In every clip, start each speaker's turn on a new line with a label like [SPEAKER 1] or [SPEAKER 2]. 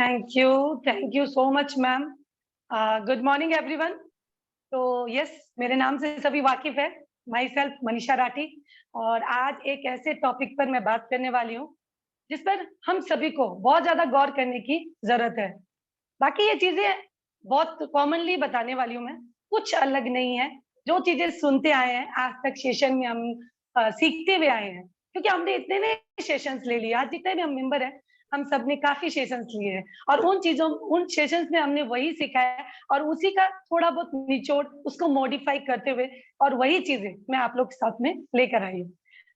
[SPEAKER 1] Thank you so much ma'am. Good morning everyone. तो yes, मेरे नाम से सभी वाकिफ है। My self Manisha Rathi. और आज एक ऐसे टॉपिक पर मैं बात करने वाली हूँ जिस पर हम सभी को बहुत ज्यादा गौर करने की जरूरत है। बाकी ये चीजें बहुत कॉमनली बताने वाली हूँ मैं, कुछ अलग नहीं है। जो चीजें सुनते आए हैं आज तक सेशन में, हम सीखते हुए आए हैं, क्योंकि हमने इतने ने सेशंस ले लिए। आज जितने भी हम मेंबर हैं, हम सब ने काफी सेशंस लिए हैं, और उन सेशंस में हमने वही सीखा है, और उसी का थोड़ा बहुत निचोड़ उसको मॉडिफाई करते हुए, और वही चीजें मैं आप लोग के साथ में लेकर आई हूँ।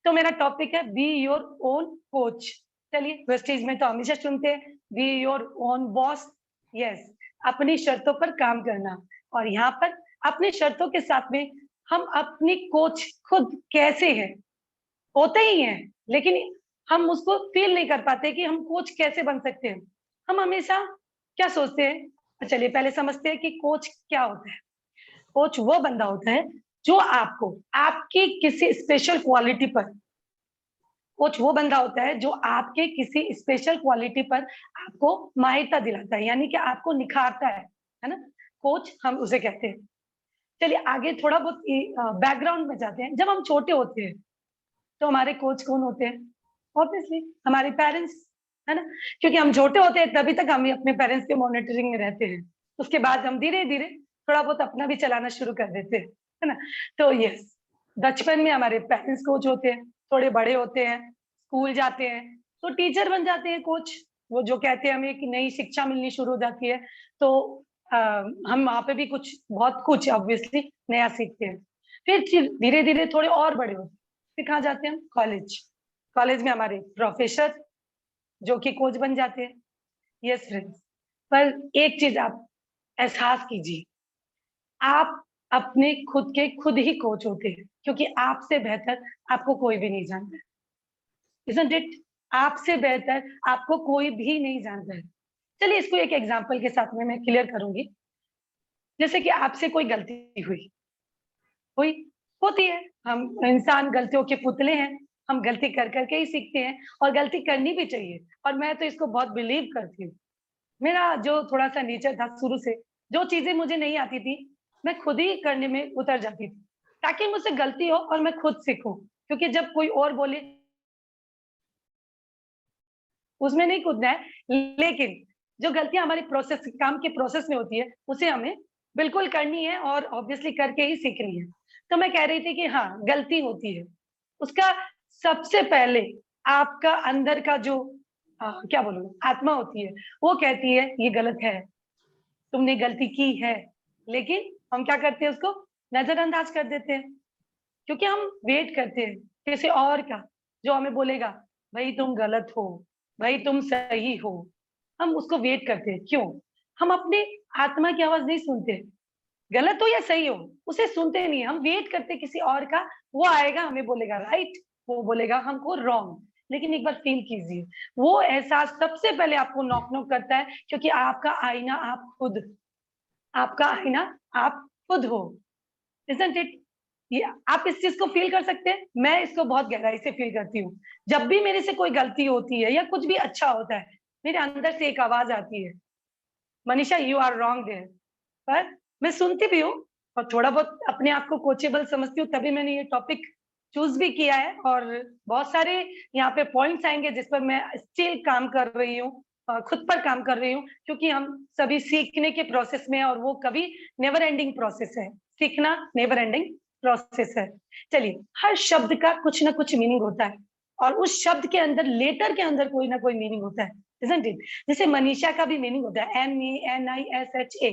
[SPEAKER 1] तो मेरा टॉपिक है बी योर ओन कोच। चलिए, वेस्टेज में तो हमेशा सुनते हैं be your own boss. Yes, अपनी शर्तों पर काम करना। और यहाँ पर अपनी शर्तों के साथ में हम अपनी कोच खुद कैसे हैं, होते ही हैं, लेकिन हम उसको फील नहीं कर पाते कि हम कोच कैसे बन सकते हैं। हम हमेशा क्या सोचते हैं, चलिए पहले समझते हैं कि कोच क्या होता है। कोच वो बंदा होता है जो आपको आपकी किसी स्पेशल क्वालिटी पर, कोच वो बंदा होता है जो आपके किसी स्पेशल क्वालिटी पर आपको माहिरता दिलाता है, यानी कि आपको निखारता है ना। कोच हम उसे कहते हैं। चलिए आगे थोड़ा बहुत बैकग्राउंड में जाते हैं। जब हम छोटे होते हैं तो हमारे कोच कौन होते हैं? ऑब्वियसली हमारे पेरेंट्स, है ना। क्योंकि हम छोटे होते हैं तभी तक हम अपने पेरेंट्स के मॉनिटरिंग में रहते हैं। उसके बाद हम धीरे धीरे थोड़ा बहुत अपना भी चलाना शुरू कर देते हैं, है ना। तो यस, बचपन में हमारे पेरेंट्स कोच होते हैं, थोड़े बड़े होते हैं, स्कूल जाते हैं तो टीचर बन जाते हैं कोच। वो जो कहते हैं हमें कि नई शिक्षा मिलनी शुरू हो जाती है, तो अ, हम वहां पे भी कुछ बहुत कुछ ऑब्वियसली नया सीखते हैं। फिर धीरे धीरे थोड़े और बड़े होते हैं, फिर कहाँ जाते हैं हम? कॉलेज। कॉलेज में हमारे प्रोफेसर जो कि कोच बन जाते हैं। यस फ्रेंड्स, पर एक चीज आप एहसास कीजिए, आप अपने खुद के खुद ही कोच होते हैं, क्योंकि आपसे बेहतर आपको कोई भी नहीं जानता है। Isn't it? आपसे बेहतर आपको कोई भी नहीं जानता है। चलिए इसको एक एग्जांपल के साथ में मैं क्लियर करूंगी। जैसे कि आपसे कोई गलती हुई, हुई, होती है। हम इंसान गलतियों के पुतले हैं। हम गलती कर करके ही सीखते हैं, और गलती करनी भी चाहिए। और मैं तो इसको बहुत बिलीव करती हूँ। मेरा जो थोड़ा सा नेचर था शुरू से, जो चीजें मुझे नहीं आती थी मैं खुद ही करने में उतर जाती थी, ताकि मुझसे गलती हो और मैं खुद सीखूं। क्योंकि जब कोई और बोले उसमें नहीं कूदना है, लेकिन जो गलतियां हमारी प्रोसेस काम के प्रोसेस में होती है उसे हमें बिल्कुल करनी है, और ऑब्वियसली करके ही सीखनी है। तो मैं कह रही थी कि हाँ, गलती होती है। उसका सबसे पहले आपका अंदर का जो क्या बोलूं, आत्मा होती है, वो कहती है ये गलत है, तुमने गलती की है। लेकिन हम क्या करते हैं, उसको नजरअंदाज कर देते हैं, क्योंकि हम वेट करते हैं किसी और का, जो हमें बोलेगा भाई तुम गलत हो, भाई तुम सही हो। हम उसको वेट करते हैं। क्यों? हम अपनी आत्मा की आवाज नहीं सुनते। गलत हो या सही हो, उसे सुनते नहीं, हम वेट करते किसी और का। वो आएगा हमें बोलेगा राइट, वो बोलेगा हमको रॉन्ग। लेकिन एक बार फील कीजिए, वो एहसास सबसे पहले आपको नॉक नॉक करता है, क्योंकि आपका आईना आप खुद, आपका आईना आप खुद हो। Isn't it? ये आप इस चीज को फील कर सकते हैं? मैं इसको बहुत गहराई से फील करती हूँ। जब भी मेरे से कोई गलती होती है या कुछ भी अच्छा होता है, मेरे अंदर से एक आवाज आती है, Manisha you are wrong there. पर मैं सुनती भी हूँ, और थोड़ा बहुत अपने आप को कोचेबल समझती हूँ, तभी मैंने ये टॉपिक चूज भी किया है। और बहुत सारे यहाँ पे पॉइंट्स आएंगे जिस पर मैं स्टिल काम कर रही हूँ, खुद पर काम कर रही हूँ, क्योंकि हम सभी सीखने के प्रोसेस में हैं, और वो कभी नेवर एंडिंग प्रोसेस है। सीखना नेवर एंडिंग प्रोसेस है। चलिए, हर शब्द का कुछ ना कुछ मीनिंग होता है, और उस शब्द के अंदर, लेटर के अंदर कोई ना कोई मीनिंग होता है। Isn't it? जैसे मनीषा का भी मीनिंग होता है MENISHA।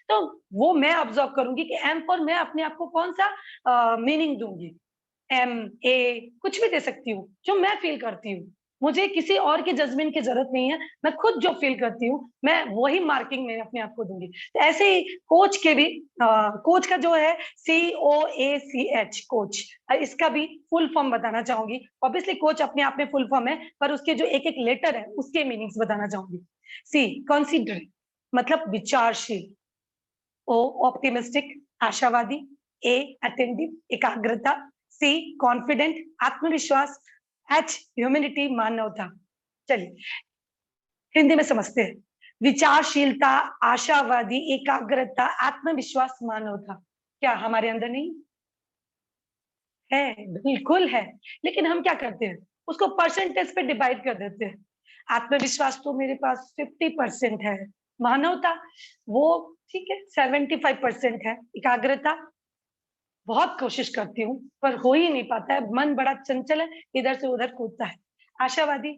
[SPEAKER 1] तो वो मैं ऑब्जर्व करूंगी कि एम पर मैं अपने आप को कौन सा मीनिंग दूंगी। MA कुछ भी दे सकती हूँ, जो मैं फील करती हूँ। मुझे किसी और के जजमेंट की जरूरत नहीं है। मैं खुद जो फील करती हूँ, मैं वही मार्किंग में अपने आप को दूंगी। तो ऐसे ही कोच के भी, कोच का जो है COACH, कोच, इसका भी फुल फॉर्म बताना चाहूंगी। ऑब्वियसली कोच अपने आप में फुल फॉर्म है, पर उसके जो एक एक लेटर है उसके मीनिंग्स बताना चाहूंगी। C कंसीडर, मतलब विचारशील। O ऑप्टिमिस्टिक, आशावादी। A अटेंटिव, एकाग्रता। C कॉन्फिडेंट, आत्मविश्वास। H ह्यूमिलिटी, मानवता। चलिए हिंदी में समझते हैं। विचारशीलता, आशावादी, एकाग्रता, आत्मविश्वास, मानवता, क्या हमारे अंदर नहीं है? बिल्कुल है। लेकिन हम क्या करते हैं, उसको परसेंटेज पे डिवाइड कर देते हैं। आत्मविश्वास तो मेरे पास 50% है, मानवता वो ठीक है 75% है, एकाग्रता बहुत कोशिश करती हूँ पर हो ही नहीं पाता है, मन बड़ा चंचल है, इधर से उधर कूदता है। आशावादी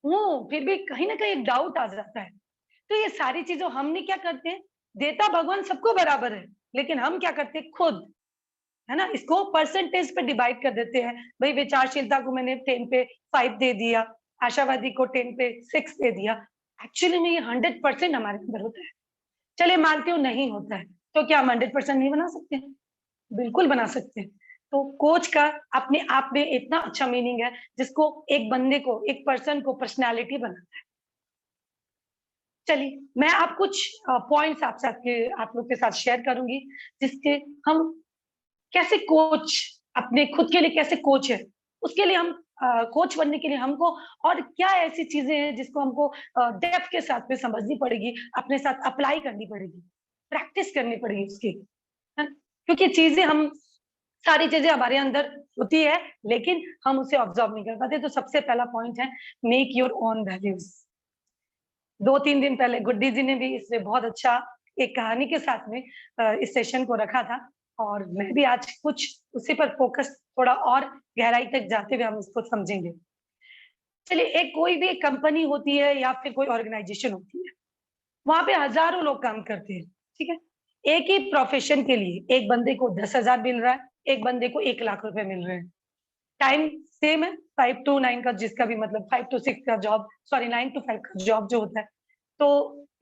[SPEAKER 1] हूँ, फिर भी कहीं न कहीं डाउट आ जाता है। तो ये सारी चीज़ें हमने क्या करते हैं, देता भगवान सबको बराबर है, लेकिन हम क्या करते हैं खुद, है ना? इसको परसेंटेज पे डिवाइड कर देते हैं। भई विचारशीलता को मैंने 10 पे 5 दे दिया, आशावादी को 10 पे 6 दे दिया। एक्चुअली में ये 100% हमारे अंदर होता है। चलिए मानती हूँ नहीं होता है, तो क्या हम 100% नहीं बना सकते हैं? बिल्कुल बना सकते हैं। तो कोच का अपने आप में इतना अच्छा मीनिंग है, जिसको एक बंदे को, एक पर्सन को पर्सनैलिटी बनाता है। चलिए, मैं आप कुछ पॉइंट्स आप लोग के साथ शेयर करूँगी, जिसके हम कैसे कोच अपने खुद के लिए कैसे कोच है, उसके लिए हम कोच बनने के लिए हमको और क्या ऐसी चीज़ें हैं जिसको हमको डेप्थ के साथ में समझनी पड़ेगी, अपने साथ अप्लाई करनी पड़ेगी, प्रैक्टिस करनी पड़ेगी उसकी, है ना? क्योंकि चीज़ें हम सारी चीज़ें हमारे अंदर होती है, लेकिन हम उसे ऑब्ज़र्व नहीं कर पाते। तो सबसे पहला पॉइंट है, मेक योर ओन वैल्यूज़। 2-3 दिन पहले गुड्डी जी ने भी इसमें बहुत अच्छा एक कहानी के साथ में इस सेशन को रखा था और मैं भी आज कुछ उसी पर फ़ोकस थोड़ा और गहराई तक जाते हुए हम इसको समझेंगे। चलिए एक कोई भी कंपनी होती है या फिर कोई ऑर्गेनाइज़ेशन होती है, वहाँ पे हज़ारों लोग काम करते हैं, ठीक है? एक ही प्रोफ़ेशन के लिए एक बंदे को 10,000 मिल रहा है, एक बंदे को 1 लाख रुपए मिल रहे हैं। टाइम सेम है, 5 टू 9 का जिसका भी मतलब 5 टू 6 का जॉब सॉरी 9 टू 5 का जॉब जो होता है। तो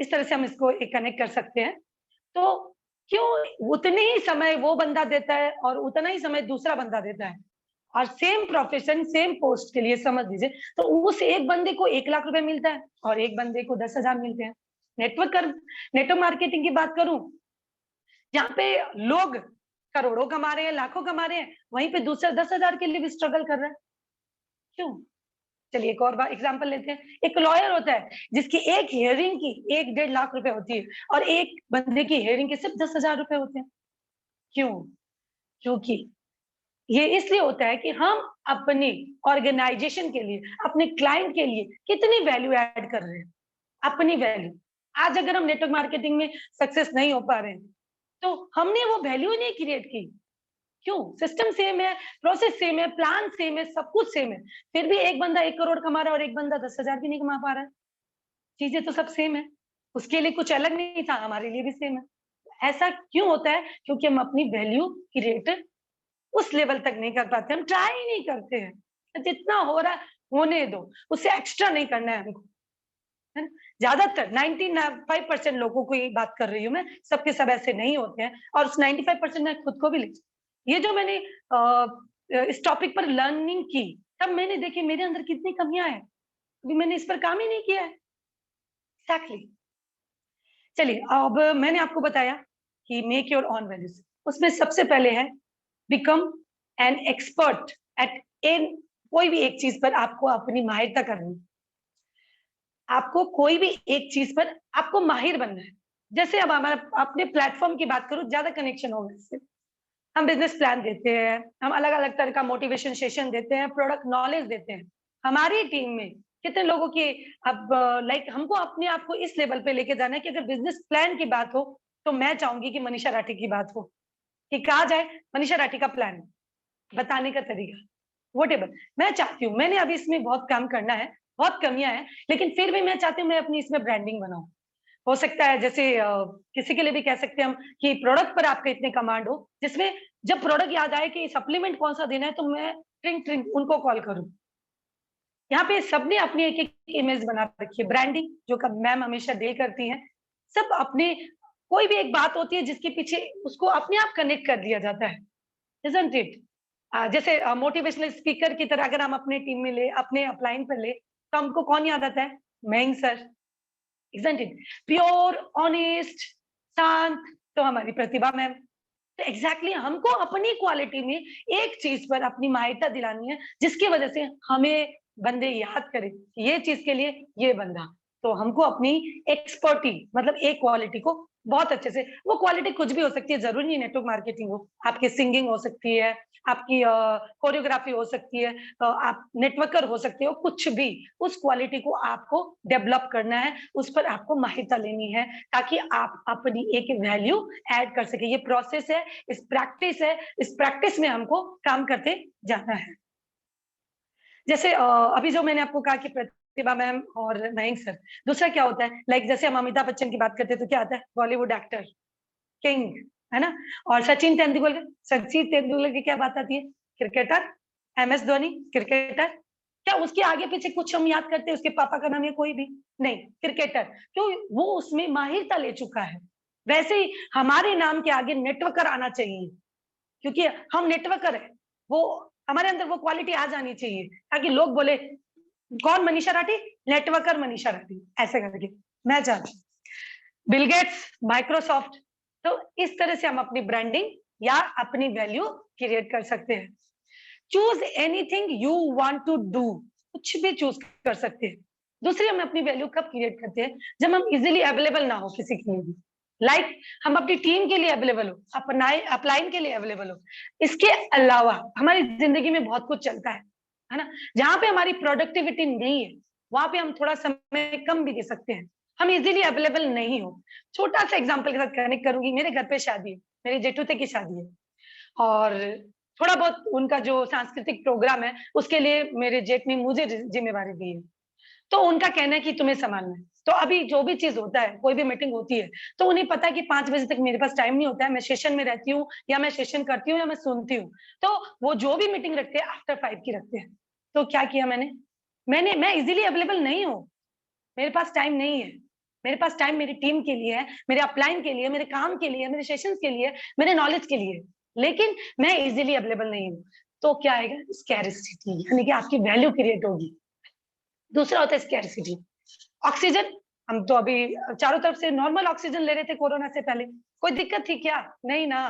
[SPEAKER 1] इस तरह से हम इसको एक कनेक्ट कर सकते हैं। तो क्यों उतने ही समय वो बंदा देता है और उतना ही समय दूसरा बंदा देता है और सेम प्रोफ़ेशन, सेम पोस्ट के लिए समझ लीजिए, तो उस एक बंदे को 1 लाख रुपए मिलता है और एक बंदे को 10,000 मिलते हैं। नेटवर्क मार्केटिंग की बात करूँ, जहाँ पे लोग करोड़ों कमा रहे हैं, लाखों कमा रहे हैं, वहीं पे दूसरा 10,000 के लिए भी स्ट्रगल कर रहा है। क्यों? चलिए एक और एग्जांपल लेते हैं। एक लॉयर होता है जिसकी एक हियरिंग की 1 डेढ़ लाख रुपए होती है और एक बंदे की हियरिंग के सिर्फ 10,000 रुपए होते हैं। क्यों? क्योंकि ये इसलिए होता है कि हम अपनी ऑर्गेनाइजेशन के लिए, अपने क्लाइंट के लिए कितनी वैल्यू ऐड कर रहे हैं, अपनी वैल्यू। आज अगर हम नेटवर्क मार्केटिंग में सक्सेस नहीं हो पा रहे हैं, तो हमने वो वैल्यू ही नहीं क्रिएट की। क्यों? सिस्टम सेम है, प्रोसेस सेम है, प्लान सेम है, सब कुछ सेम है। फिर भी एक बंदा 1 करोड़ कमा रहा है और एक बंदा 10,000 भी नहीं कमा पा रहा है। चीज़ें तो सब सेम है। उसके लिए कुछ अलग नहीं था, हमारे लिए भी सेम है। ऐसा क्यों होता है? क्योंकि हम अपनी वैल्यू क्रिएट उस लेवल तक नहीं कर पाते, हम ट्राई ही नहीं करते हैं। जितना हो रहा है होने दो, उससे एक्स्ट्रा नहीं करना है हमको, है ना? ज़्यादातर 95% लोगों को ये बात कर रही हूँ मैं, सबके सब ऐसे नहीं होते हैं और उस 95% मैं खुद को भी ले ये जो मैंने इस टॉपिक पर लर्निंग की, तब मैंने देखी मेरे अंदर कितनी कमियाँ हैं। अभी मैंने इस पर काम ही नहीं किया है। एग्ज़ैक्टली। चलिए अब मैंने आपको बताया कि मेक योर ओन वैल्यूज़ उसमें सबसे पहले है बिकम एन एक्सपर्ट एट इन कोई भी एक चीज़ पर आपको अपनी माहिरता करनी है। आपको कोई भी एक चीज़ पर आपको माहिर बनना है। जैसे अब हमारा अपने प्लेटफ़ॉर्म की बात करूँ ज़्यादा कनेक्शन होगा इससे। हम बिज़नेस प्लान देते हैं, हम अलग-अलग तरह का मोटिवेशन सेशन देते हैं, प्रोडक्ट नॉलेज देते हैं। हमारी टीम में कितने लोगों की अब लाइक हमको अपने आप को इस लेवल पे लेके जाना है कि अगर बिज़नेस प्लान की बात हो, तो मैं चाहूँगी कि मनीषा राठी की बात हो, कि कहा जाए मनीषा राठी का प्लान, बताने का तरीका, व्हाटएवर। मैं चाहती हूँ, मैंने अभी इसमें बहुत काम करना है, बहुत कमियाँ हैं, लेकिन फिर भी मैं चाहती हूँ मैं अपनी इसमें ब्रांडिंग बनाऊँ। हो सकता है जैसे किसी के लिए भी कह सकते हैं हम कि प्रोडक्ट पर आपका इतने कमांड हो, जिसमें जब प्रोडक्ट याद आए कि सप्लीमेंट कौन-सा देना है, तो मैं ट्रिंग ट्रिंग उनको कॉल करूँ। यहाँ पे सबने अपनी एक-एक इमेज बना रखी है, ब्रांडिंग जो क मैम हमेशा डील करती हैं। सब अपने कोई भी एक बात होती है जिसके पीछे उसको अपने आप कनेक्ट कर दिया जाता है, इज़न्ट इट? जैसे मोटिवेशनल स्पीकर की तरह अगर हम अपनी टीम में ले, अपने अपलाइन पर ले, तो हमको कौन याद आता है? Mayank sir. Isn't it? Pure, honest, शांत तो हमारी प्रतिभा मैम। तो एग्ज़ैक्टली हमको अपनी क्वालिटी में एक चीज़ पर अपनी माहिरता दिलानी है, जिसकी वज़ह से हमें बंदे याद करें, कि ये चीज़ के लिए ये बंदा। तो हमको अपनी एक्सपर्टी मतलब एक क्वालिटी को बहुत अच्छे से, वो क्वालिटी कुछ भी हो सकती है, जरूरी नहीं नेटवर्क मार्केटिंग हो, आपकी सिंगिंग हो सकती है, आपकी कोरियोग्राफी हो सकती है, आप नेटवर्कर हो सकते हो, कुछ भी, उस क्वालिटी को आपको डेवलप करना है, उस पर आपको माहिरता लेनी है, ताकि आप अपनी एक वैल्यू ऐड कर सके। ये प्रोसेस है, इस प्रैक्टिस में हमको काम करते जाना है। जैसे अभी जो मैंने आपको कहा कि प्रतिभा मैम और मयंक सर, दूसरा क्या होता है, लाइक जैसे हम अमिताभ बच्चन की बात करते हैं तो क्या आता है, बॉलीवुड एक्टर, किंग, है ना। और सचिन तेंदुलकर की क्या बात आती है, क्रिकेटर। MS Dhoni, cricketer. क्या उसके आगे पीछे कुछ हम याद करते हैं, उसके पापा का नाम या कोई भी नहीं, क्रिकेटर, क्यों, वो उसमें माहिरता ले चुका है। वैसे ही हमारे नाम के आगे नेटवर्कर आना चाहिए, क्योंकि हम नेटवर्कर है, वो हमारे अंदर वो क्वालिटी आ जानी चाहिए, ताकि लोग बोले कौन मनीषा राठी, नेटवर्कर मनीषा राठी, ऐसे करके मैं चाहती हूँ। बिल गेट्स, माइक्रोसॉफ्ट, तो इस तरह से हम अपनी ब्रांडिंग या अपनी वैल्यू क्रिएट कर सकते हैं। Choose anything you want to do, कुछ भी चूज कर सकते हैं। दूसरी, हम अपनी वैल्यू कब क्रिएट करते हैं, जब हम इजीली अवेलेबल ना हो किसी के लिए भी, लाइक हम अपनी टीम के लिए अवेलेबल हो, अपलाइन के लिए अवेलेबल हो। इसके अलावा हमारी जिंदगी में बहुत कुछ चलता है ना, जहां पे हमारी प्रोडक्टिविटी नहीं है, वहां पे हम थोड़ा समय कम भी दे सकते हैं, हम इजीली अवेलेबल नहीं हो। छोटा सा एग्जांपल के साथ कनेक्ट करूंगी, मेरे घर पे शादी है, मेरे जेठूते की शादी है, और थोड़ा बहुत उनका जो सांस्कृतिक प्रोग्राम है, उसके लिए मेरे जेठ ने मुझे जिम्मेवारी दी है। तो उनका कहना है कि तुम्हें संभालना है। तो अभी जो भी चीज होता है, कोई भी मीटिंग होती है, तो उन्हें पता है कि 5 बजे तक मेरे पास टाइम नहीं होता है, मैं सेशन में रहती हूँ, या मैं सेशन करती हूँ, या मैं सुनती हूँ। तो वो जो भी मीटिंग रखते हैं आफ्टर 5 की रखते हैं। तो क्या किया मैं इजीली अवेलेबल नहीं हूँ, मेरे पास टाइम नहीं है। मेरे पास टाइम मेरी टीम के लिए है, मेरे अपलाइन के लिए, मेरे काम के लिए, मेरे सेशंस के लिए, मेरे नॉलेज के लिए, लेकिन मैं इजीली अवेलेबल नहीं हूँ। तो क्या आएगा, स्कैरसिटी, यानी कि आपकी वैल्यू क्रिएट होगी। दूसरा होता है स्कैरसिटी, ऑक्सीजन। हम तो अभी चारों तरफ से नॉर्मल ऑक्सीजन ले रहे थे कोरोना से पहले, कोई दिक्कत थी क्या, नहीं ना।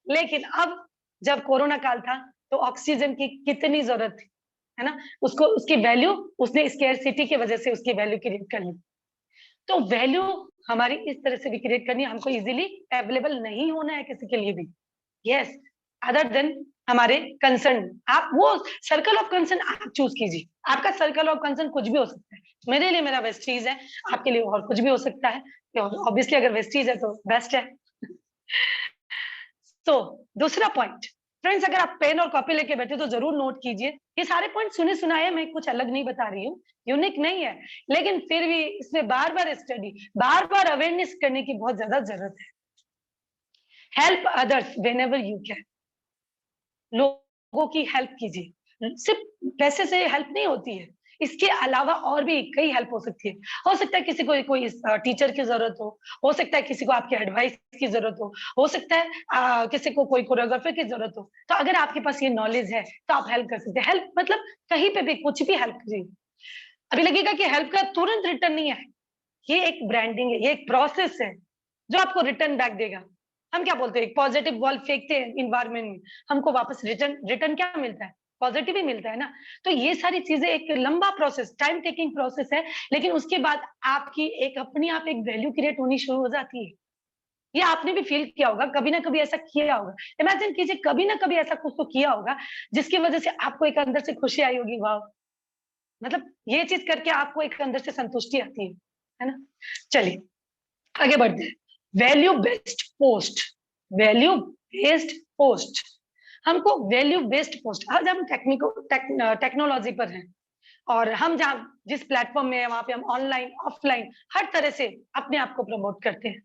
[SPEAKER 1] लेकिन अब जब कोरोना काल था, तो ऑक्सीजन की कितनी जरूरत थी, है ना। उसको, उसकी वैल्यू, उसने स्कैरसिटी की वजह से उसकी वैल्यू क्रिएट कर ली। तो वैल्यू हमारी इस तरह से भी क्रिएट करनी है, हमको इजीली अवेलेबल नहीं होना है किसी के लिए भी। यस, अदर देन हमारे कंसर्न, आप वो सर्कल ऑफ कंसर्न आप चूज कीजिए। आपका सर्कल ऑफ कंसर्न कुछ भी हो सकता है, मेरे लिए मेरा वेस्टीज है, आपके लिए और कुछ भी हो सकता है। ऑब्वियसली अगर वेस्टीज है तो बेस्ट है। तो दूसरा पॉइंट, फ्रेंड्स, अगर आप पेन और कॉपी लेके बैठे तो जरूर नोट कीजिए। ये सारे पॉइंट सुने सुनाए, मैं कुछ अलग नहीं बता रही हूँ, यूनिक नहीं है, लेकिन फिर भी इसमें बार बार स्टडी, बार बार अवेयरनेस करने की बहुत ज्यादा जरूरत है। Help others when ever you can, लोगों की हेल्प कीजिए। सिर्फ पैसे से हेल्प नहीं होती है, इसके अलावा और भी कई हेल्प हो सकती है। हो सकता है किसी को कोई टीचर की जरूरत हो सकता है किसी को आपके एडवाइस की जरूरत हो सकता है किसी को कोई कोरियोग्राफर की जरूरत हो। तो अगर आपके पास ये नॉलेज है तो आप हेल्प कर सकते हैं। हेल्प मतलब कहीं पे भी कुछ भी हेल्प करिए। अभी लगेगा कि हेल्प का तुरंत रिटर्न नहीं है, ये एक ब्रांडिंग है, ये एक प्रोसेस है जो आपको रिटर्न बैक देगा। हम क्या बोलते हैं, एक पॉजिटिव बॉल फेंकते हैं इन्वायरमेंट में, हमको वापस रिटर्न रिटर्न क्या मिलता है, पॉजिटिव ही मिलता है ना। तो ये सारी चीजें एक लंबा प्रोसेस, टाइम टेकिंग प्रोसेस है, लेकिन उसके बाद आपकी एक अपनी आप एक वैल्यू क्रिएट होनी शुरू हो जाती है। ये आपने भी फील किया होगा, कभी ना कभी ऐसा किया होगा। इमेजिन कीजिए, कभी ना कभी ऐसा कुछ तो किया होगा जिसकी वजह से आपको एक अंदर से खुशी आई होगी, वाह, मतलब ये चीज करके आपको एक अंदर से संतुष्टि आती है ना। चलिए आगे बढ़ते हैं। Value based post, value based post, हमको वैल्यू बेस्ड पोस्ट, आज हम टेक्नोलॉजी पर हैं, और हम जहाँ जिस प्लेटफॉर्म में है वहां पे हम ऑनलाइन ऑफलाइन हर तरह से अपने आप को प्रमोट करते हैं।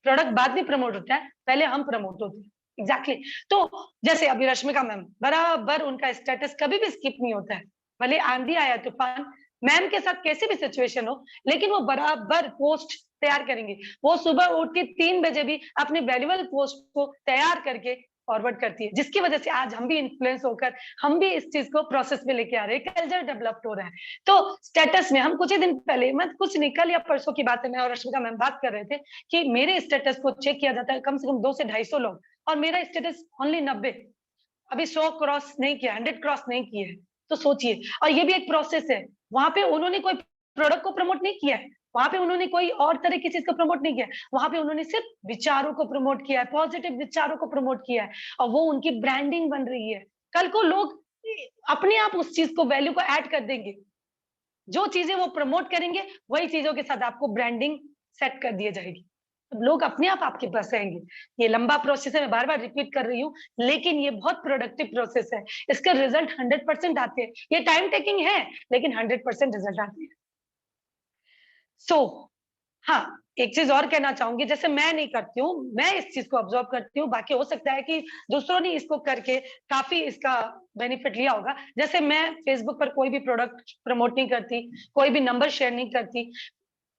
[SPEAKER 1] प्रोडक्ट बाद में प्रमोट होता है, पहले हम प्रमोट होते हैं। एग्जैक्टली तो जैसे अभी रश्मिका मैम, बराबर उनका स्टेटस कभी भी स्किप नहीं होता है, भले आंधी आया तूफान, मैम के साथ कैसी भी सिचुएशन हो, लेकिन वो बराबर पोस्ट तैयार करेंगे। वो सुबह उठ के 3 बजे भी अपने वैल्यूबल पोस्ट को तैयार करके फॉरवर्ड करती है, जिसकी वजह से आज हम भी इन्फ्लुएंस होकर हम भी इस चीज को प्रोसेस में लेके आ रहे हैं, कल्चर डेवलप हो रहा है। तो स्टेटस में हम कुछ ही दिन पहले, मतलब कुछ नहीं, कल या परसों की बात है, मैं और रश्मिका मैम बात कर रहे थे कि मेरे स्टेटस को चेक किया जाता है कम से कम 200 से 250 लोग, और मेरा स्टेटस ओनली 90, अभी 100 क्रॉस नहीं किया, 100 क्रॉस नहीं किए। तो सोचिए, और ये भी एक प्रोसेस है, वहां पे उन्होंने कोई प्रोडक्ट को प्रमोट नहीं किया है, वहां पे उन्होंने कोई और तरह की चीज को प्रमोट नहीं किया, वहां पे उन्होंने सिर्फ विचारों को प्रमोट किया है, पॉजिटिव विचारों को प्रमोट किया है, और वो उनकी ब्रांडिंग बन रही है। कल को लोग अपने आप उस चीज को, वैल्यू को ऐड कर देंगे। जो चीजें वो प्रमोट करेंगे वही चीजों के साथ आपको ब्रांडिंग सेट कर दी जाएगी, तो लोग अपने आप आपके पास आएंगे। ये लंबा प्रोसेस है, मैं बार बार रिपीट कर रही हूँ, लेकिन ये बहुत प्रोडक्टिव प्रोसेस है। इसके रिजल्ट 100% आते हैं। ये टाइम टेकिंग है, लेकिन 100% रिजल्ट आते हैं। सो हाँ, एक चीज और कहना चाहूंगी, जैसे मैं नहीं करती हूँ, मैं इस चीज को ऑब्जर्व करती हूँ, बाकी हो सकता है कि दूसरों ने इसको करके काफी इसका बेनिफिट लिया होगा। जैसे मैं फेसबुक पर कोई भी प्रोडक्ट प्रमोट नहीं करती, कोई भी नंबर शेयर नहीं करती,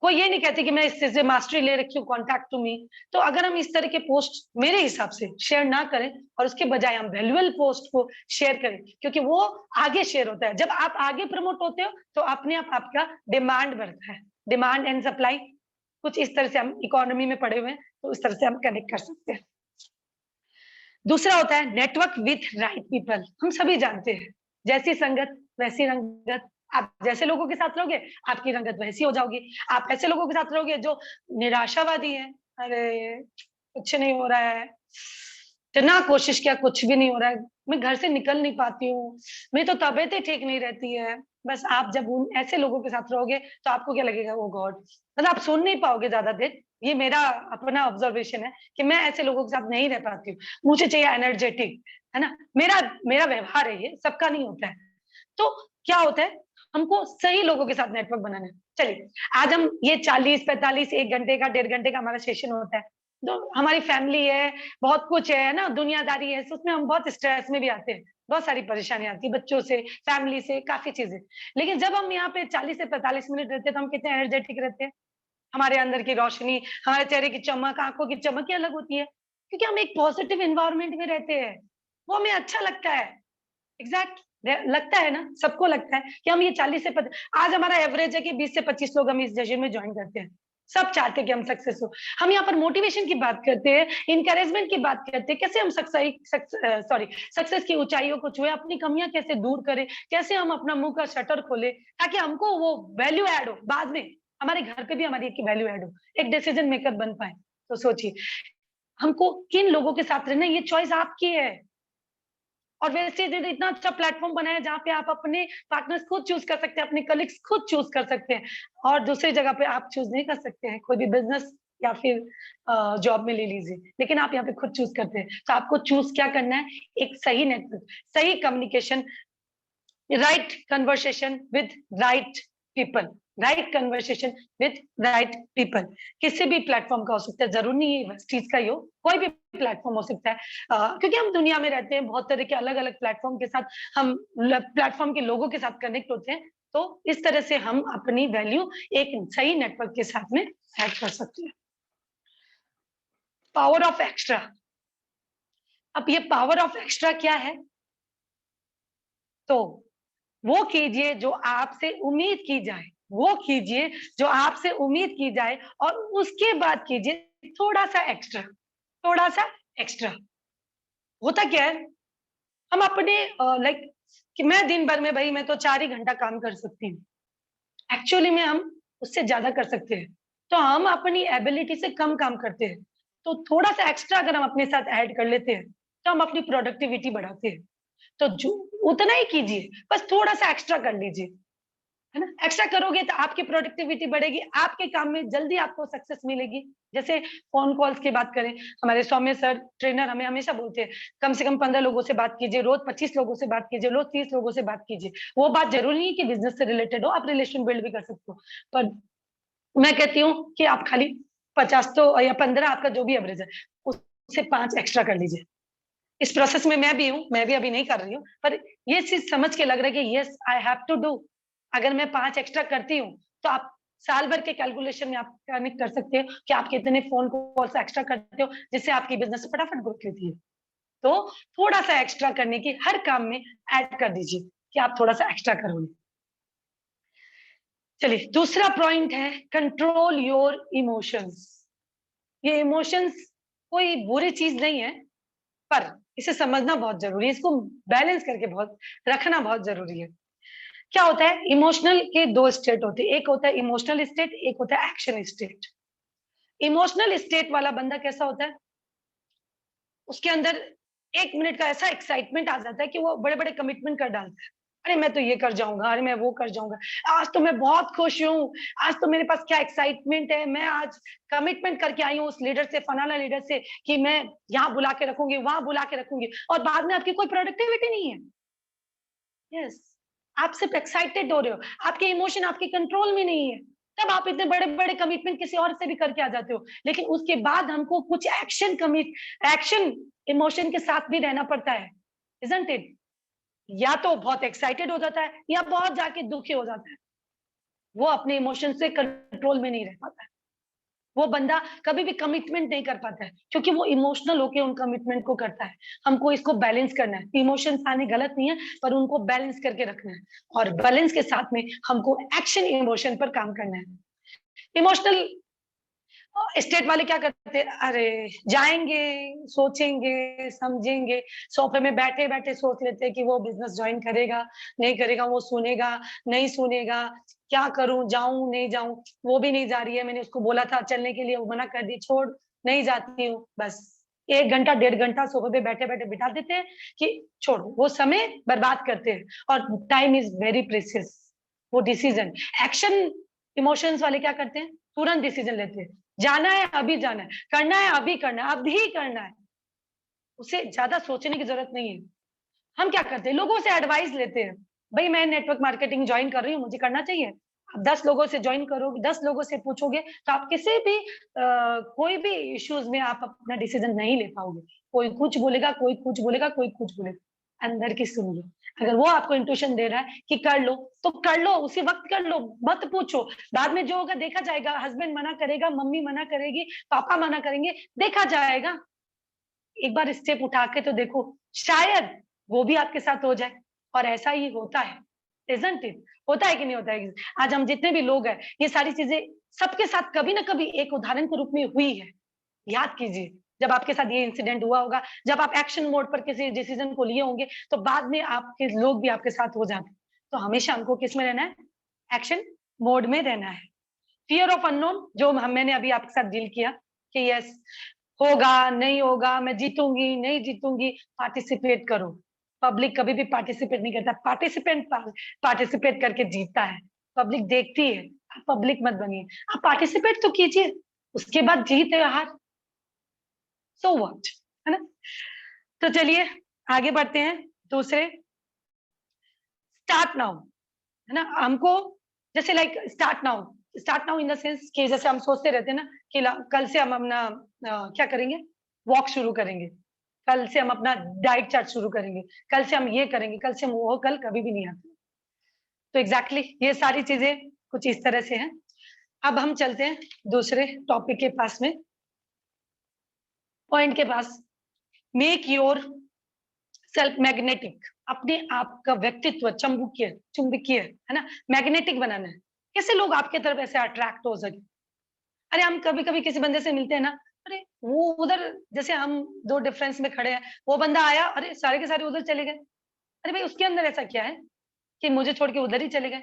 [SPEAKER 1] कोई ये नहीं कहती कि मैं इस चीज से मास्टरी ले रखी हूँ, कॉन्टैक्ट टू मी। तो अगर हम इस तरह के पोस्ट मेरे हिसाब से शेयर ना करें, और उसके बजाय हम वैल्यूएबल पोस्ट को शेयर करें, क्योंकि वो आगे शेयर होता है। जब आप आगे प्रमोट होते हो तो अपने आप आपका डिमांड बढ़ता है। डिमांड एंड सप्लाई, कुछ इस तरह से हम इकोनॉमी में पढ़े हुए हैं, तो इस तरह से हम कनेक्ट कर सकते हैं। दूसरा होता है नेटवर्क विथ राइट पीपल। हम सभी जानते हैं, जैसी संगत वैसी रंगत। आप जैसे लोगों के साथ रहोगे, आपकी रंगत वैसी हो जाओगी। आप ऐसे लोगों के साथ रहोगे जो निराशावादी है, अरे कुछ नहीं हो रहा है, इतना कोशिश किया कुछ भी नहीं हो रहा है, मैं घर से निकल नहीं पाती हूँ, मेरी तो तबीयत ही ठीक नहीं रहती है। बस आप जब उन ऐसे लोगों के साथ रहोगे तो आपको क्या लगेगा, ओ गॉड, मतलब आप सुन नहीं पाओगे ज्यादा देर। ये मेरा अपना ऑब्जर्वेशन है कि मैं ऐसे लोगों के साथ नहीं रह पाती हूँ। मुझे चाहिए एनर्जेटिक, है ना। मेरा मेरा व्यवहार है, ये सबका नहीं होता है। तो क्या होता है, हमको सही लोगों के साथ नेटवर्क बनाना है। चलिए, आज हम ये 40-45 1 घंटे का, 1.5 घंटे का हमारा सेशन होता है। तो हमारी फैमिली है, बहुत कुछ है ना, दुनियादारी है, उसमें हम बहुत स्ट्रेस में भी आते हैं, बहुत सारी परेशानी आती है बच्चों से, फैमिली से, काफी चीजें। लेकिन जब हम यहाँ पे 40 से 45 मिनट रहते हैं, तो हम कितने एनर्जेटिक रहते हैं। हमारे अंदर की रोशनी, हमारे चेहरे की चमक, आंखों की चमक ही अलग होती है, क्योंकि हम एक पॉजिटिव एनवायरनमेंट में रहते हैं। वो हमें अच्छा लगता है। एग्जैक्ट लगता है ना, सबको लगता है कि हम ये 40 से 50, आज हमारा एवरेज है कि 20 से 25 लोग हम इस सेशन में ज्वाइन करते हैं। सब चाहते हैं कि हम सक्सेस हो। हम यहाँ पर मोटिवेशन की बात करते हैं, इंकरेजमेंट की बात करते हैं, कैसे हम सक्सेस की ऊंचाइयों को छुए, अपनी कमियां कैसे दूर करें, कैसे हम अपना मुंह का शटर खोले, ताकि हमको वो वैल्यू ऐड हो, बाद में हमारे घर पे भी हमारी एक वैल्यू ऐड हो, एक डिसीजन मेकर बन पाए। तो सोचिए, हमको किन लोगों के साथ रहना है, ये चॉइस आपकी है। और वैसे इतना अच्छा प्लेटफॉर्म बना है जहाँ पे आप अपने पार्टनर्स खुद चूज कर सकते हैं, अपने कलीग्स खुद चूज कर सकते हैं, और दूसरी जगह पे आप चूज नहीं कर सकते हैं। कोई भी बिजनेस या फिर जॉब में ले लीजिए, लेकिन आप यहाँ पे खुद चूज करते हैं। तो आपको चूज क्या करना है, एक सही नेटवर्क, सही communication, right conversation with right people, right conversation with right people. किसी भी प्लेटफॉर्म का हो सकता है, जरूर नहीं है इस चीज का ही हो, कोई भी प्लेटफॉर्म हो सकता है। क्योंकि हम दुनिया में रहते हैं, बहुत तरह के अलग अलग प्लेटफॉर्म के साथ हम प्लेटफॉर्म के लोगों के साथ कनेक्ट होते हैं। तो इस तरह से हम अपनी वैल्यू एक सही नेटवर्क के साथ में ऐड कर सकते हैं। Power of extra. अब ये पावर ऑफ एक्स्ट्रा क्या है, तो वो कीजिए जो आपसे उम्मीद की जाए, वो कीजिए जो आपसे उम्मीद की जाए, और उसके बाद कीजिए थोड़ा सा एक्स्ट्रा, थोड़ा सा एक्स्ट्रा। होता क्या है, हम अपने लाइक कि मैं दिन भर में, भाई मैं तो 4 ही घंटा काम कर सकती हूँ, एक्चुअली में हम उससे ज्यादा कर सकते हैं। तो हम अपनी एबिलिटी से कम काम करते हैं। तो थोड़ा सा एक्स्ट्रा अगर हम अपने साथ ऐड कर लेते हैं, तो हम अपनी प्रोडक्टिविटी बढ़ाते हैं। तो जो उतना ही कीजिए, बस थोड़ा सा एक्स्ट्रा कर लीजिए, है ना। एक्स्ट्रा करोगे तो आपकी प्रोडक्टिविटी बढ़ेगी, आपके काम में जल्दी आपको सक्सेस मिलेगी। जैसे फोन कॉल्स की बात करें, हमारे सौम्य सर ट्रेनर हमें हमेशा बोलते हैं, कम से कम 15 लोगों से बात कीजिए, रोज 25 लोगों से बात कीजिए, रोज 30 लोगों से बात कीजिए। वो बात जरूरी नहीं कि बिजनेस से रिलेटेड हो, आप रिलेशन बिल्ड भी कर सकते हो। पर मैं कहती हूँ कि आप खाली 50 तो या 15, आपका जो भी एवरेज है, उससे 5 एक्स्ट्रा कर लीजिए। इस प्रोसेस में मैं भी हूँ, मैं भी अभी नहीं कर रही हूँ, पर ये चीज समझ के लग रहा है कि yes I have to do. अगर मैं 5 एक्स्ट्रा करती हूँ, तो आप साल भर के कैलकुलेशन में आप कनेक्ट कर सकते हो कि आप कितने फोन कॉल्स एक्स्ट्रा करते हो, जिससे आपकी बिजनेस फटाफट ग्रोथ लेती है। तो थोड़ा सा एक्स्ट्रा करने की हर काम में ऐड कर दीजिए कि आप थोड़ा सा एक्स्ट्रा करोगे। चलिए, दूसरा पॉइंट है कंट्रोल योर इमोशंस। ये इमोशंस कोई बुरी चीज नहीं है, पर इसे समझना बहुत जरूरी है, इसको बैलेंस करके बहुत रखना बहुत जरूरी है। क्या होता है, इमोशनल के दो स्टेट होते हैं, एक होता है इमोशनल स्टेट, एक होता है एक्शन स्टेट। इमोशनल स्टेट वाला बंदा कैसा होता है, उसके अंदर 1 मिनट का ऐसा एक्साइटमेंट आ जाता है कि वो बड़े-बड़े कमिटमेंट कर डालता है। अरे मैं तो ये कर जाऊँगा, अरे मैं वो कर जाऊँगा, आज तो मैं बहुत खुश हूँ, आज तो मेरे पास क्या एक्साइटमेंट है, मैं आज कमिटमेंट करके आई हूँ उस लीडर से, फलाना लीडर से कि मैं यहाँ बुला के रखूँगी, वहाँ बुला के रखूँगी, और बाद में आपकी कोई प्रोडक्टिविटी नहीं है। यस, आप सिर्फ एक्साइटेड हो रहे हो, आपके इमोशन आपके कंट्रोल में नहीं है, तब आप इतने बड़े-बड़े कमिटमेंट किसी और से भी करके आ जाते हो। लेकिन उसके बाद हमको कुछ एक्शन इमोशन के साथ भी रहना पड़ता है, इज़न्ट इट? या तो बहुत एक्साइटेड हो जाता है या बहुत जाके दुखी हो जाता है। वो अपने इमोशन से कंट्रोल में नहीं रह पाता है। वो बंदा कभी भी कमिटमेंट नहीं कर पाता है, क्योंकि वो इमोशनल होके उन कमिटमेंट को करता है। हमको इसको बैलेंस करना है। इमोशंस आने गलत नहीं है, पर उनको बैलेंस करके रखना है, और बैलेंस के साथ में हमको एक्शन इमोशन पर काम करना है। इमोशनल स्टेट वाले क्या करते हैं, अरे जाएँगे, सोचेंगे, समझेंगे, सोफ़े में बैठे-बैठे सोच लेते हैं कि वो बिज़नेस जॉइन करेगा, नहीं करेगा, वो सुनेगा, नहीं सुनेगा, क्या करूँ, जाऊँ, नहीं जाऊँ? वो भी नहीं जा रही है, मैंने उसको बोला था चलने के लिए, वो मना कर दी, छोड़, नहीं जाती हूँ, बस 1 घंटा, 1.5 घंटा सोफ़े पे बैठे-बैठे बिता देते हैं कि छोड़ो, वो समय बर्बाद करते हैं, और टाइम इज़ वेरी प्रेशियस। वो डिसीज़न, एक्शन इमोशंस वाले क्या करते हैं, तुरंत डिसीज़न लेते हैं। जाना है, अभी जाना है, करना है, अभी करना है, अभी करना है। उसे ज़्यादा सोचने की ज़रूरत नहीं है। हम क्या करते हैं, लोगों से एडवाइस लेते हैं। भई मैं नेटवर्क मार्केटिंग जॉइन कर रही हूँ, मुझे करना चाहिए। आप 10 लोगों से जॉइन करोगे, 10 लोगों से पूछोगे, तो आप किसी भी कोई भी इश्यूज़ में आप अपना डिसीज़न नहीं ले पाओगे। कोई कुछ बोलेगा, कोई कुछ बोलेगा, कोई कुछ बोलेगा। अंदर की सुन लो। अगर वो आपको इंट्यूशन दे रहा है कि कर लो, तो कर लो, उसी वक़्त कर लो, मत पूछो। बाद में जो होगा देखा जाएगा, हस्बैंड मना करेगा, मम्मी मना करेगी, पापा मना करेंगे, देखा जाएगा। एक बार स्टेप उठा के तो देखो, शायद वो भी आपके साथ हो जाए, और ऐसा ही होता है, इज़न्ट इट? होता है कि नहीं होता है? आज हम जितने भी लोग हैं, ये सारी चीज़ें सबके साथ कभी न कभी एक उदाहरण के रूप में हुई है। याद कीजिए, जब आपके साथ ये इंसिडेंट हुआ होगा, जब आप एक्शन मोड पर किसी डिसीज़न को लिए होंगे, तो बाद में आपके लोग भी आपके साथ हो जाते हैं। तो हमेशा हमको किस में रहना है? एक्शन मोड में रहना है। फ़ियर ऑफ अननोन, जो मैंने अभी आपके साथ डील किया कि यस, होगा, नहीं होगा, मैं जीतूँगी, नहीं जीतूँगी, पार्टिसिपेट करो। पब्लिक कभी भी पार्टिसिपेट नहीं करता, पार्टिसिपेट करके जीतता है। पब्लिक देखती है, आप पब्लिक मत बनिए। आप पार्टिसिपेट तो कीजिए, उसके बाद जीत या हार, सो व्हाट, है ना? तो चलिए आगे बढ़ते हैं, दूसरे स्टार्ट नाउ, है ना? हमको जैसे like start now in the sense कि जैसे हम सोचते रहते हैं ना कि कल से हम अपना क्या करेंगे, वॉक शुरू करेंगे, कल से हम अपना डाइट चार्ट शुरू करेंगे, कल से हम ये करेंगे, कल से हम वो, कल कभी भी नहीं आता। तो एग्जैक्टली ये सारी चीजें कुछ इस तरह से हैं। अब हम चलते हैं दूसरे टॉपिक के पास में, पॉइंट के पास। मेक योर सेल्फ मैग्नेटिक, अपने आप का व्यक्तित्व चुंबकीय चुंबकीय, है ना? मैग्नेटिक बनाना है। कैसे लोग आपके तरफ ऐसे अट्रैक्ट हो सके। अरे हम कभी-कभी किसी बंदे से मिलते हैं ना, अरे वो उधर, जैसे हम 2 डिफरेंस में खड़े हैं, वो बंदा आया, अरे सारे के सारे उधर चले गए। अरे भाई उसके अंदर ऐसा क्या है कि मुझे छोड़ के उधर ही चले गए?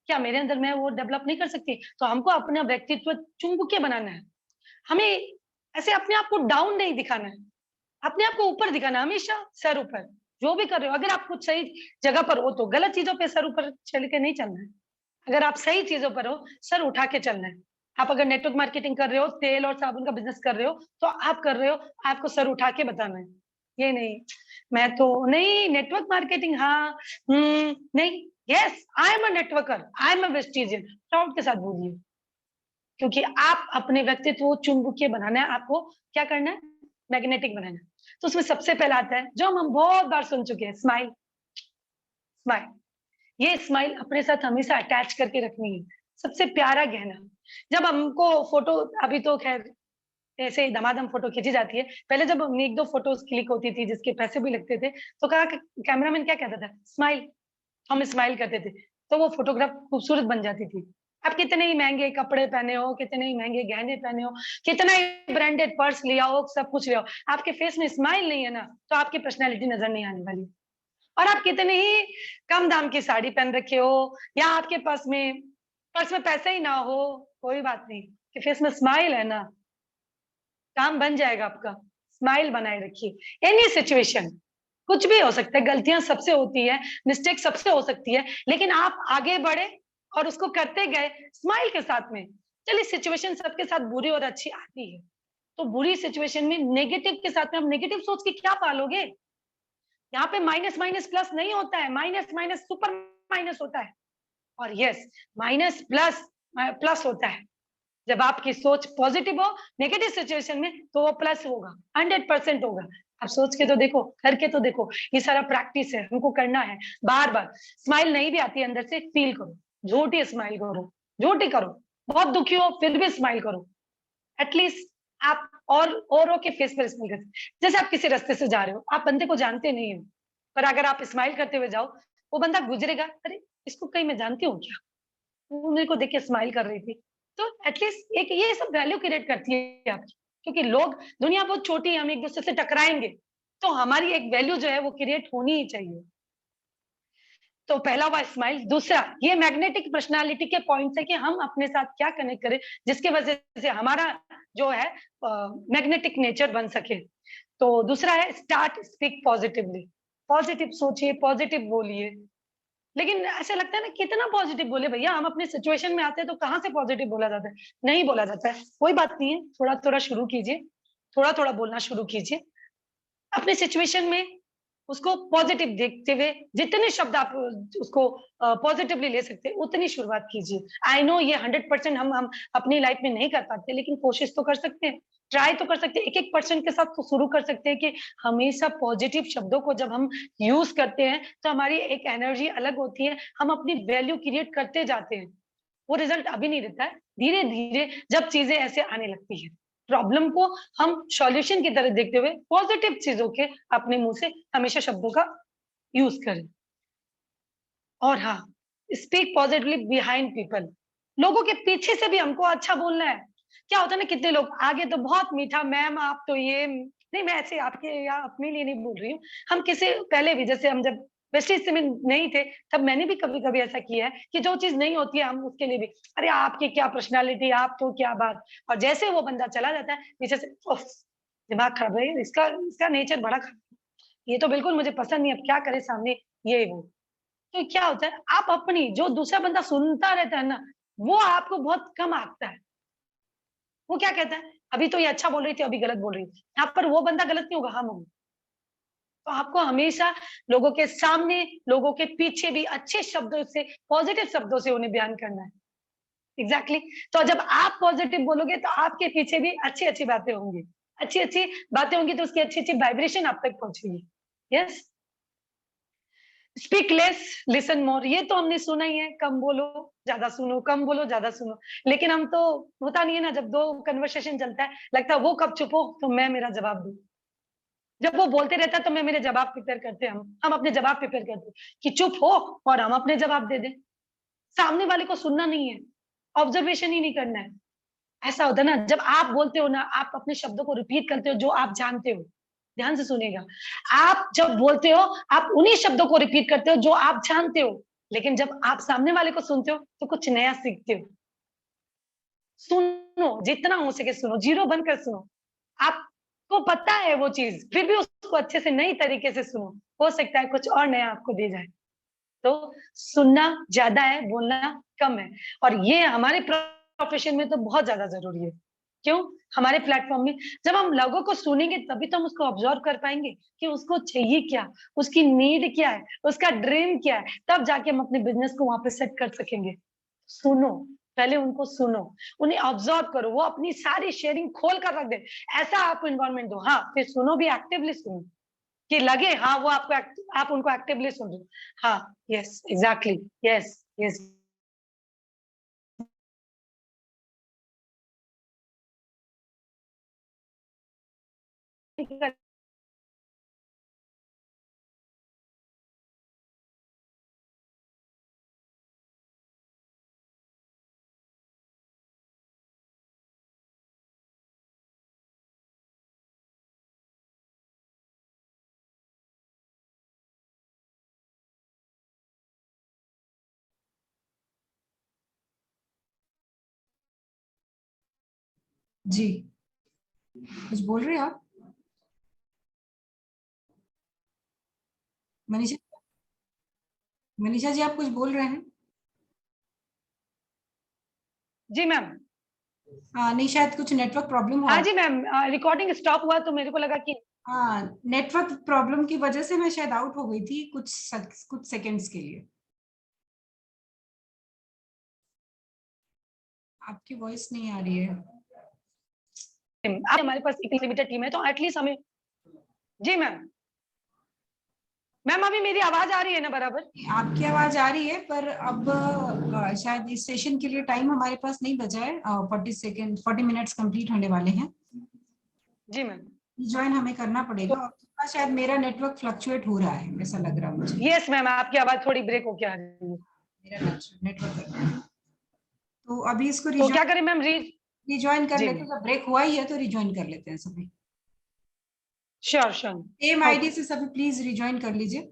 [SPEAKER 1] क्या मेरे अंदर मैं वो डेवलप नहीं कर सकती? तो हमको अपना व्यक्तित्व चुंबकीय बनाना है। हमें ऐसे अपने आप को डाउन नहीं दिखाना है। अपने आप को ऊपर दिखाना है, हमेशा सर ऊपर। जो भी कर रहे हो, अगर आप कुछ सही जगह पर हो तो गलत चीज़ों पे सर ऊपर चल के नहीं चलना है। अगर आप सही चीज़ों पर हो, सर उठा के चलना है। आप अगर नेटवर्क मार्केटिंग कर रहे हो, तेल और साबुन का बिज़नेस कर रहे हो, तो आप कर रहे हो, आपको सर उठा के बताना है। ये नहीं, मैं तो नहीं नेटवर्क मार्केटिंग, हाँ, नहीं, yes, I am a networker, I am a vestigian, proud के साथ बोलिए। क्योंकि आप अपने व्यक्तित्व को चुंबकीय बनाना है, आपको क्या करना है? मैग्नेटिक बनाना है। तो उसमें सबसे पहला आता है, जो हम बहुत बार सुन चुके हैं, स्माइल, स्माइल। ये स्माइल अपने साथ हमेशा अटैच करके रखनी है। सबसे प्यारा गहना। जब हमको फ़ोटो, अभी तो ख़ैर ऐसे ही धमाधम फ़ोटो खींची जाती है। पहले जब 1-2 फ़ोटोज़ क्लिक होती थी, जिसके पैसे भी लगते थे, तो कहा क कैमरामैन क्या कहता था? स्माइल। हम स्माइल करते थे, तो वो फ़ोटोग्राफ खूबसूरत बन जाती थी। आप कितने ही महँगे कपड़े पहने हो, कितने ही महँगे गहने पहने हो, कितना ही ब्रांडेड पर्स लिया हो, सब कुछ लिया हो, आपके फेस में स्माइल नहीं है ना, तो आपकी पर्सनैलिटी नज़र नहीं आने वाली। और आप कितने ही कम दाम की साड़ी पहन रखे हो या आपके पर्स में पैसे ही ना हो, कोई बात नहीं, कि फेस में स्माइल है ना, काम बन जाएगा आपका। स्माइल बनाए रखिए। एनी सिचुएशन, कुछ भी हो सकता है, गलतियाँ सबसे होती है, मिस्टेक सबसे हो सकती है, लेकिन आप आगे बढ़े और उसको करते गए स्माइल के साथ में। चलिए सिचुएशन सबके साथ बुरी और अच्छी आती है, तो बुरी सिचुएशन में नेगेटिव के साथ में आप नेगेटिव सोच के क्या पालोगे? यहाँ पे माइनस माइनस प्लस नहीं होता है, माइनस माइनस सुपर माइनस होता है और यस माइनस प्लस प्लस होता है। जब आपकी सोच पॉजिटिव हो नेगेटिव सिचुएशन में तो वो प्लस होगा, 100% होगा। आप सोच के तो देखो, करके तो देखो, ये सारा प्रैक्टिस है, हमको करना है बार बार। स्माइल नहीं भी आती है अंदर से, फील करो, झूठी स्माइल करो, झूठी करो, बहुत दुखी हो फिर भी स्माइल करो। एटलीस्ट आप औरों के फेस पर स्माइल करते, जैसे आप किसी रास्ते से जा रहे हो, आप बंदे को जानते नहीं हो, पर अगर आप स्माइल करते हुए जाओ, वो बंदा गुजरेगा, अरे इसको कहीं मैं जानती हूँ क्या, वो मेरे को देख के स्माइल कर रही थी। तो एटलीस्ट एक ये सब वैल्यू क्रिएट करती है आपकी, क्योंकि लोग, दुनिया बहुत छोटी है, हम एक-दूसरे से टकराएँगे, तो हमारी एक वैल्यू जो है वो क्रिएट होनी ही चाहिए। तो पहला हुआ स्माइल, दूसरा ये मैग्नेटिक पर्सनैलिटी के पॉइंट्स है कि हम अपने साथ क्या कनेक्ट करें, जिसकी वजह से हमारा जो है मैग्नेटिक नेचर बन सके। तो दूसरा है स्टार्ट स्पीक पॉजिटिवली, पॉजिटिव सोचिए, पॉजिटिव बोलिए। लेकिन ऐसा लगता है ना कितना पॉजिटिव बोले भैया, हम अपने सिचुएशन में आते हैं तो कहाँ से पॉजिटिव बोला जाता है? नहीं बोला जाता है। कोई बात नहीं है, थोड़ा-थोड़ा शुरू कीजिए, थोड़ा-थोड़ा बोलना शुरू कीजिए। अपने सिचुएशन में उसको पॉजिटिव देखते हुए जितने शब्द आप उसको पॉजिटिवली ले सकते हैं, उतनी शुरुआत कीजिए। आई नो ये 100% हम अपनी लाइफ में नहीं कर पाते, लेकिन कोशिश तो कर सकते हैं, ट्राई तो कर सकते हैं। एक-एक पर्सन के साथ तो शुरू कर सकते हैं कि हमेशा पॉजिटिव शब्दों को जब हम यूज़ करते हैं, तो हमारी एक एनर्जी अलग होती है, हम अपनी वैल्यू क्रिएट करते जाते हैं। वो रिज़ल्ट अभी नहीं देता है, धीरे-धीरे जब चीज़ें ऐसे आने लगती हैं। प्रॉब्लम को हम सॉल्यूशन की तरह देखते हुए पॉजिटिव चीज़ों के अपने मुँह से हमेशा शब्दों का यूज़ करें। और हाँ, स्पीक पॉजिटिवली बिहाइंड पीपल। लोगों के पीछे से भी हमको अच्छा बोलना है। क्या होता है ना, कितने लोग आगे तो बहुत मीठा, मैम आप तो ये नहीं, मैं ऐसे आपके या अपने लिए नहीं बोल रही हूँ। हम किसी पहले भी जैसे हम जब वेस्टीज़ में नहीं थे, तब मैंने भी कभी-कभी ऐसा किया है कि जो चीज़ नहीं होती है हम उसके लिए भी, अरे आपकी क्या पर्सनैलिटी, आप तो क्या बात। और जैसे वो बंदा चला जाता है, पीछे से उफ़! दिमाग खराब है, इसका इसका नेचर बड़ा खराब है। ये तो बिल्कुल मुझे पसंद नहीं है, अब क्या करें सामने, ये वो। तो क्या होता है, आप अपनी जो दूसरा बंदा सुनता रहता है ना, वो आपको बहुत कम आँकता है। वो क्या कहता है, अभी तो ये अच्छा बोल रही थी, अभी गलत बोल रही थी। यहाँ पर वो बंदा गलत नहीं होगा, हम होंगे। तो आपको हमेशा लोगों के सामने, लोगों के पीछे भी अच्छे शब्दों से, पॉज़िटिव शब्दों से उन्हें बयान करना है। एग्ज़ैक्टली। तो जब आप पॉज़िटिव बोलोगे, तो आपके पीछे भी अच्छी-अच्छी बातें होंगी। अच्छी-अच्छी बातें होंगी, तो उसकी अच्छी-अच्छी वाइब्रेशन आप तक पहुँचेगी। Yes? Speak less listen more, ये तो हमने सुना ही है, कम बोलो ज्यादा सुनो, कम बोलो ज्यादा सुनो। लेकिन हम तो, होता नहीं है ना, जब दो कन्वर्सेशन चलता है, लगता है वो कब चुप हो तो मैं मेरा जवाब दूं। जब वो बोलते रहता है तो मैं मेरे जवाब प्रिपेयर करते हैं, हम अपने जवाब प्रिपेयर करते हैं कि चुप हो और हम अपने जवाब दे दें। सामने वाले को सुनना नहीं है, ऑब्जर्वेशन ही नहीं करना है। ऐसा होता है ना, जब आप बोलते हो ना, आप अपने शब्दों को रिपीट करते हो जो आप जानते हो। ध्यान से सुनिएगा। आप जब बोलते हो, आप उन्हीं शब्दों को रिपीट करते हो जो आप जानते हो। लेकिन जब आप सामने वाले को सुनते हो, तो कुछ नया सीखते हो। सुनो, जितना हो सके सुनो, ज़ीरो बनकर सुनो। आपको पता है वो चीज़, फिर भी उसको अच्छे से नई तरीके से सुनो। हो सकता है कुछ और नया आपको दे जाए। तो सुनना ज़्यादा है, बोलना कम है और ये हमारे प्रोफ़ेशन में तो बहुत ज़्यादा ज़रूरी है। क्यों? हमारे प्लेटफ़ॉर्म में जब हम लोगों को सुनेंगे तभी तो हम उसको ऑब्ज़र्व कर पाएँगे कि उसको चाहिए क्या? उसकी नीड क्या है? उसका ड्रीम क्या है? तब जाके हम अपने बिज़नेस को वहाँ पे सेट कर सकेंगे। सुनो, पहले उनको सुनो, उन्हें ऑब्ज़र्व करो, वो अपनी सारी शेयरिंग खोल कर रख दें। ऐसा आप एनवायरनमेंट दो। हाँ, फिर सुनो भी, एक्टिवली सुनो। कि लगे हाँ, वो आपको आप उनको एक्टिवली सुन रहे हो। हाँ, यस, एग्ज़ैक्टली, यस, यस।
[SPEAKER 2] जी, कुछ बोल रहे हैं आप मनीषा? मनीषा जी, आप कुछ बोल रहे हैं?
[SPEAKER 1] जी मैम।
[SPEAKER 2] हाँ, नहीं, शायद कुछ नेटवर्क प्रॉब्लम हुआ।
[SPEAKER 1] हाँ जी मैम, रिकॉर्डिंग स्टॉप हुआ तो मेरे को लगा कि
[SPEAKER 2] हाँ, नेटवर्क प्रॉब्लम की वजह से मैं शायद आउट हो गई थी कुछ सेकंड्स के लिए। आपकी वॉइस नहीं आ रही है।
[SPEAKER 1] हमारे पास एक लिमिटेड टीम है तो एटलीस्ट हमें। जी मैम। मैम अभी मेरी आवाज आ रही है ना बराबर?
[SPEAKER 2] आपकी आवाज आ रही है, पर अब शायद इस सेशन के लिए टाइम हमारे पास नहीं बचा है। 40 मिनट्स कंप्लीट होने वाले हैं।
[SPEAKER 1] जी मैम।
[SPEAKER 2] ज्वाइन हमें करना पड़ेगा,
[SPEAKER 1] तो
[SPEAKER 2] और थोड़ा शायद मेरा नेटवर्क फ्लक्चुएट हो रहा है, ऐसा लग रहा है मुझे।
[SPEAKER 1] यस मैम, आपकी आवाज थोड़ी ब्रेक होके आ रही है।
[SPEAKER 2] मेरा नेटवर्क, तो अभी इसको
[SPEAKER 1] तो क्या करें मैम?
[SPEAKER 2] रिज्वाइन कर
[SPEAKER 1] जी
[SPEAKER 2] लेते
[SPEAKER 1] मैम।
[SPEAKER 2] हैं। जब ब्रेक हुआ ही है तो रिज्वाइन कर लेते हैं सभी।
[SPEAKER 1] Sure sure.
[SPEAKER 2] Same
[SPEAKER 1] okay.
[SPEAKER 2] ID से सभी प्लीज रिज्वाइन कर लीजिए।